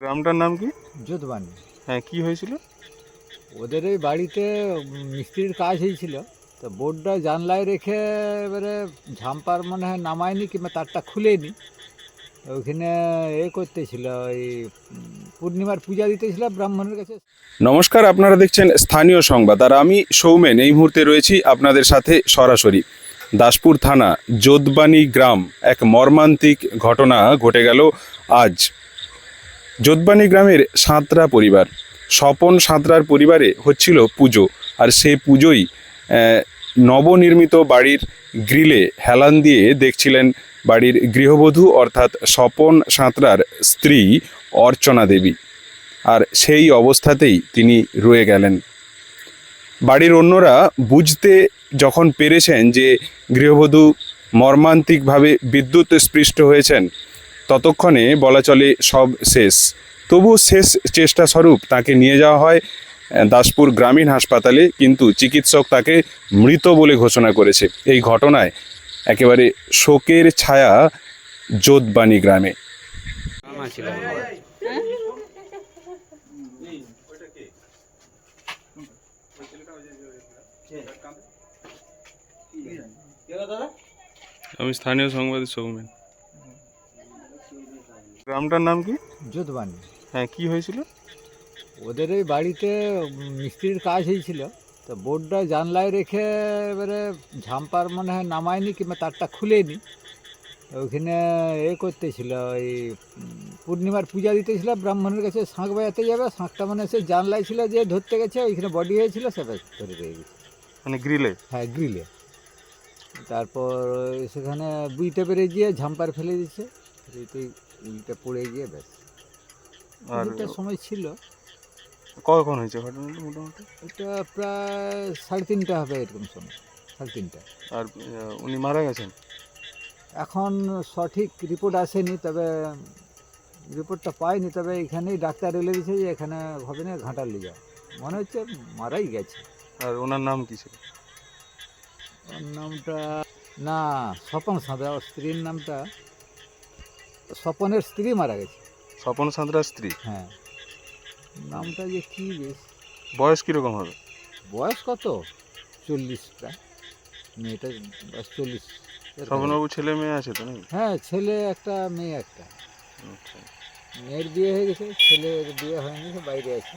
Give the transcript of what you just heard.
গ্রামটার নাম কি? যোধবাণী। হ্যাঁ, কি হয়েছিল? ওদের এই বাড়িতে মিস্ত্রির কাজ হয়েছিল, তো বোর্ডটা জানলায় রেখে এবারে ঝাম্পার মনে হয় নামায়নি কিংবা তারটা খুলেনি। ওইখানে করতেছিল ওই পূর্ণিমার পূজা দিতেছিল ব্রাহ্মণের কাছে। নমস্কার, আপনারা দেখছেন স্থানীয় সংবাদ, আর আমি সৌমেন এই মুহূর্তে রয়েছি আপনাদের সাথে সরাসরি। দাসপুর থানা যোধবাণী গ্রাম, এক মর্মান্তিক ঘটনা ঘটে গেল আজ। যোধবাণী গ্রামের সাঁতরা পরিবার, স্বপন সাঁতরার পরিবারে হচ্ছিল পুজো, আর সেই পুজোই নবনির্মিত বাড়ির গ্রিলে হেলান দিয়ে দেখছিলেন বাড়ির গৃহবধূ অর্থাৎ স্বপন সাঁতরার স্ত্রী অর্চনা দেবী। আর সেই অবস্থাতেই তিনি রয়ে গেলেন। বাড়ির অন্যরা বুঝতে যখন পেরেছেন যে গৃহবধূ মর্মান্তিকভাবে বিদ্যুৎ স্পৃষ্ট হয়েছেন, ততক্ষণে বলা চলে সব শেষ। তবু শেষ চেষ্টা স্বরূপ তাকে নিয়ে যাওয়া হয় দাসপুর গ্রামীণ হাসপাতালে, কিন্তু চিকিৎসক তাকে মৃত বলে ঘোষণা করেছে। এই ঘটনায় একেবারে শোকের ছায়া যোধবাণী গ্রামে। আমি স্থানীয় সংবাদ সৌমেন। গ্রামটার নাম কি? যোধবাণী। হ্যাঁ, কি হয়েছিল? ওদের এই বাড়িতে মিস্ত্রির কাজ হয়েছিল, তো বোর্ডটা জানলায় রেখে এবারে ঝাম্পার মনে হয় নামায়নি কিংবা তারটা খুলেনি। ওইখানে করতেছিল ওই পূর্ণিমার পূজা দিতেছিল ব্রাহ্মণের কাছে, শাঁখ বাজাতে যাবে, শাঁখটা মানে সে জানলায় ছিল, যে ধরতে গেছে ওইখানে বডি হয়েছিল, সেটা ধরে রয়ে গেছে। মানে গ্রিলে? হ্যাঁ, গ্রিলে। তারপর সেখানে বুঝতে পেরে গিয়ে ঝাম্পার ফেলে দিচ্ছে, উল্টে পড়ে গিয়ে ব্যাস। আর একটা সময় ছিল। কখন হয়েছে ঘটনাটা মোটামুটি? এটা প্রায় 3:30 হবে, এরকম সময় 3:30। আর উনি মারা গেছেন? এখন সঠিক রিপোর্ট আসেনি, তবে রিপোর্টটা পাইনি, তবে এখানেই ডাক্তার বলে দিয়েছে যে এখানে হবে না, ঘাটাল নিয়ে যাও। মনে হচ্ছে মারাই গেছে। আর ওনার নাম কি ছিল? ওর নামটা না, স্বপন সাঁতরা। ওর স্ত্রীর নামটা, স্বপনের স্ত্রী মারা গেছে। স্বপন সাঁতরার স্ত্রী? হ্যাঁ, নামটা যে কী বেশ। বয়স কীরকম হবে? বয়স কত? 40 প্রায়। মেয়েটার বয়স 40। স্বপনবাবু ছেলে মেয়ে আছে তো নাকি? হ্যাঁ, ছেলে একটা, মেয়ে একটা। আচ্ছা। মেয়ের বিয়ে হয়ে গেছে, ছেলের বিয়ে হয়নি, সে বাইরে আছে।